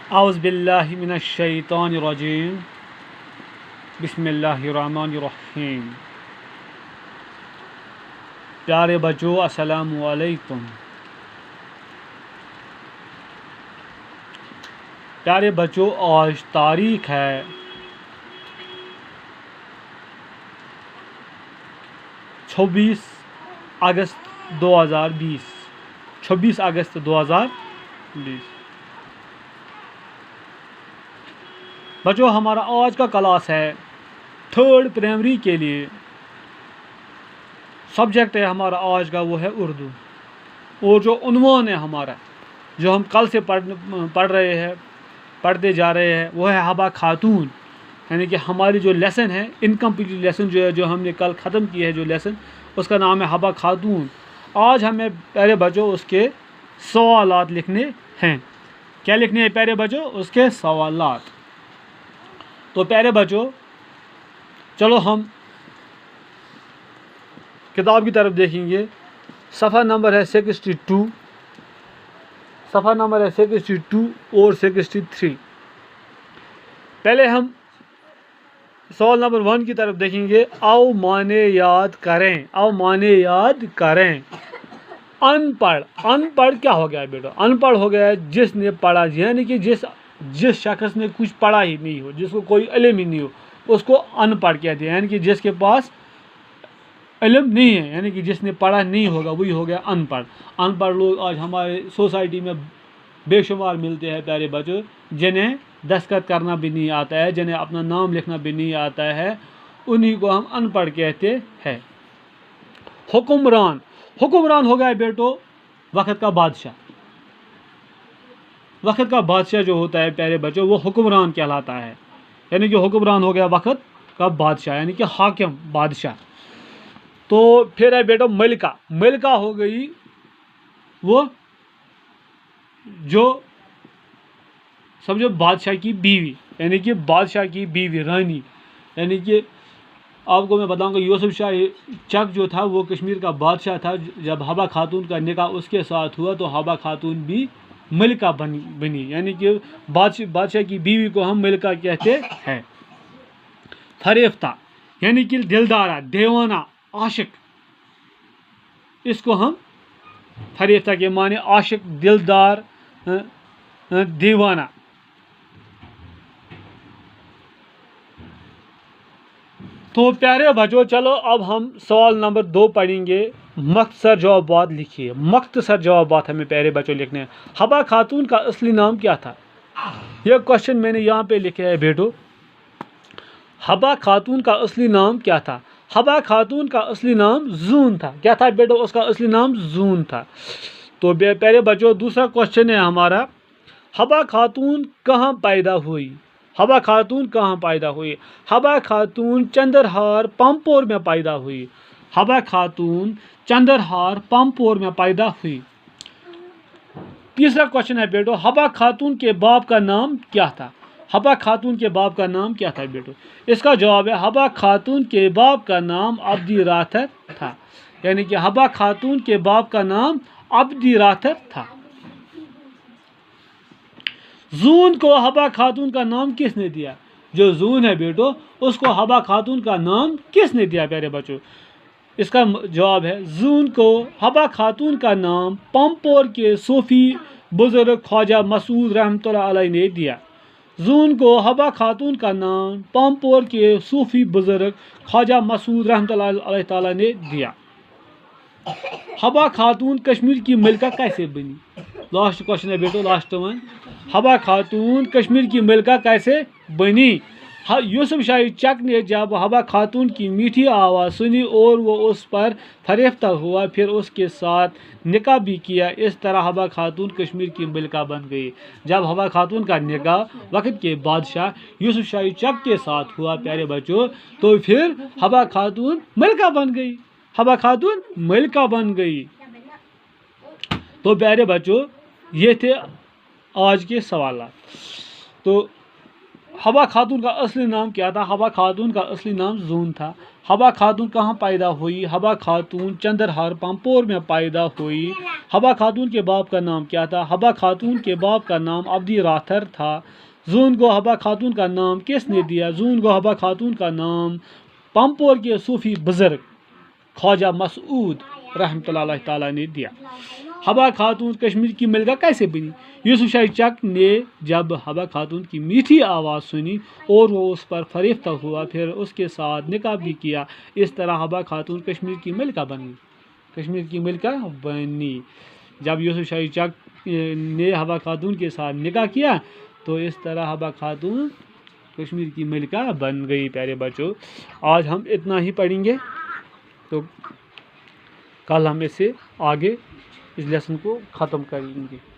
اعوذ باللہ من الشیطان الرجیم بسم اللہ الرحمن الرحیم۔ پیارے بچوں السلام علیکم۔ پیارے بچوں آج تاریخ ہے 26 اگست 2020۔ 26 اگست 2020۔ بچوں ہمارا آج کا کلاس ہے 3rd پرائمری کے لیے۔ سبجیکٹ ہے ہمارا آج کا وہ ہے اردو، اور جو عنوان ہے ہمارا جو ہم کل سے پڑھتے جا رہے ہیں وہ ہے حبہ خاتون، یعنی کہ ہماری جو لیسن ہے انکمپلیٹ لیسن جو ہم نے کل ختم کی ہے جو لیسن، اس کا نام ہے حبہ خاتون۔ آج ہمیں پیارے بچوں اس کے سوالات لکھنے ہیں۔ کیا لکھنے ہیں پیارے بچوں؟ اس کے سوالات۔ تو پیارے بچوں چلو ہم کتاب کی طرف دیکھیں گے۔ صفحہ نمبر ہے 62، صفحہ نمبر ہے 62 اور 63۔ پہلے ہم سوال نمبر 1 کی طرف دیکھیں گے۔ او معنی یاد کریں، او معنی یاد کریں۔ ان پڑھ، ان پڑھ کیا ہو گیا بیٹا؟ ان پڑھ ہو گیا جس نے پڑھا، یعنی کہ جس شخص نے کچھ پڑھا ہی نہیں ہو، جس کو کوئی علم ہی نہیں ہو، اس کو ان پڑھ کہتے ہیں، یعنی کہ جس کے پاس علم نہیں ہے، یعنی کہ جس نے پڑھا نہیں ہوگا وہی ہو گیا ان پڑھ۔ ان پڑھ لوگ آج ہمارے سوسائٹی میں بے شمار ملتے ہیں پیارے بچوں، جنہیں دستخط کرنا بھی نہیں آتا ہے، جنہیں اپنا نام لکھنا بھی نہیں آتا ہے، انہی کو ہم ان پڑھ کہتے ہیں۔ حکمران، حکمران ہو گیا بیٹو وقت کا بادشاہ۔ وقت کا بادشاہ جو ہوتا ہے پیارے بچوں وہ حکمران کہلاتا ہے، یعنی کہ حکمران ہو گیا وقت کا بادشاہ، یعنی کہ حاکم بادشاہ۔ تو پھر ہے بیٹا ملکہ۔ ملکہ ہو گئی وہ جو سمجھو بادشاہ کی بیوی، یعنی کہ بادشاہ کی بیوی، رانی، یعنی کہ آپ کو میں بتاؤں گا یوسف شاہ چک جو تھا وہ کشمیر کا بادشاہ تھا۔ جب حبہ خاتون کا نکاح اس کے ساتھ ہوا تو حبہ خاتون بھی ملکہ بنی، یعنی کہ بادشاہ کی بیوی کو ہم ملکہ کہتے ہیں۔ فریفتہ یعنی کہ دلدارہ، دیوانہ، عاشق، اس کو ہم فریفتہ کے معنی عاشق، دلدار، دیوانہ۔ تو پیارے بچوں چلو اب ہم سوال نمبر 2 پڑھیں گے۔ مختصر جوابات لکھیے، مختصر جوابات ہمیں پیارے بچوں لکھنے ہیں۔ حبہ خاتون کا اصلی نام کیا تھا؟ یہ کوشچن میں نے یہاں پہ لکھا ہے بیٹو۔ حبہ خاتون کا اصلی نام کیا تھا؟ حبہ خاتون کا اصلی نام زون تھا۔ کیا تھا بیٹو؟ اس کا اصلی نام زون تھا۔ تو پیارے بچوں دوسرا کوشچن ہے ہمارا، حبہ خاتون کہاں پیدا ہوئی؟ حبہ خاتون کہاں پیدا ہوئی؟ حبہ خاتون چندرہار پامپور میں پیدا ہوئی۔ حبہ خاتون چندرہار پامپور میں پیدا ہوئی۔ تیسرا کوشچن ہے بیٹو، حبہ خاتون کے باپ کا نام کیا تھا؟ حبہ خاتون کے باپ کا نام کیا تھا بیٹو؟ اس کا جواب ہے حبہ خاتون کے باپ کا نام عبدی راتھر تھا، یعنی کہ حبہ خاتون کے باپ کا نام عبدی راتھر تھا۔ زون کو حبہ خاتون کا نام کس نے دیا؟ جو زون ہے بیٹو اس کو حبہ خاتون کا نام کس نے دیا پیارے بچوں؟ اس کا جواب ہے زون کو حبہ خاتون کا نام پامپور کے صوفی بزرگ خواجہ مسعود رحمۃ اللہ علیہ نے دیا۔ زون کو حبہ خاتون کا نام پامپور کے صوفی بزرگ خواجہ مسعود رحمۃ اللہ علیہ تعالیٰ نے دیا۔ حبہ خاتون کشمیر کی ملکہ کیسے بنی؟ لاسٹ کوشچن ہے بیٹو، لاسٹ ون۔ حبہ خاتون کشمیر کی ملکہ کیسے بنی؟ یوسف شاہ چک نے جب حبہ خاتون کی میٹھی آواز سنی اور وہ اس پر فریفتہ ہوا، پھر اس کے ساتھ نکاح بھی کیا، اس طرح حبہ خاتون کشمیر کی ملکہ بن گئی۔ جب حبہ خاتون کا نکاح وقت کے بادشاہ یوسف شاہ چک کے ساتھ ہوا پیارے بچوں تو پھر حبہ خاتون ملکہ بن گئی، حبہ خاتون ملکہ بن گئی۔ تو پیارے بچوں یہ تھے آج کے سوالات۔ تو حبا خاتون کا اصلی نام کیا تھا؟ حبا خاتون کا اصلی نام زون تھا۔ حبا خاتون کہاں پیدا ہوئی؟ حبا خاتون چندرہار پامپور میں پیدا ہوئی۔ حبا خاتون کے باپ کا نام کیا تھا؟ حبا خاتون کے باپ کا نام عبدی راتھر تھا۔ زون کو حبا خاتون کا نام کس نے دیا؟ زون کو حبا خاتون کا نام پامپور کے صوفی بزرگ خواجہ مسعود رحمۃ اللہ تعالیٰ نے دیا۔ حبا خاتون کشمیر کی ملکہ کیسے بنی؟ یوسف شاہی چک نے جب حبا خاتون کی میٹھی آواز سنی اور وہ اس پر فریفتہ ہوا، پھر اس کے ساتھ نکاح بھی کیا۔ اس طرح حبا خاتون کشمیر کی ملکہ بنی۔ کشمیر کی ملکہ بنی جب یوسف شاہی چک نے حبا خاتون کے ساتھ نکاح کیا تو اس طرح حبا خاتون کشمیر کی ملکہ بن گئی۔ پیارے بچوں، آج ہم اتنا ہی پڑھیں گے، تو کل ہم اس سے آگے اس لیسن کو ختم کریں گے۔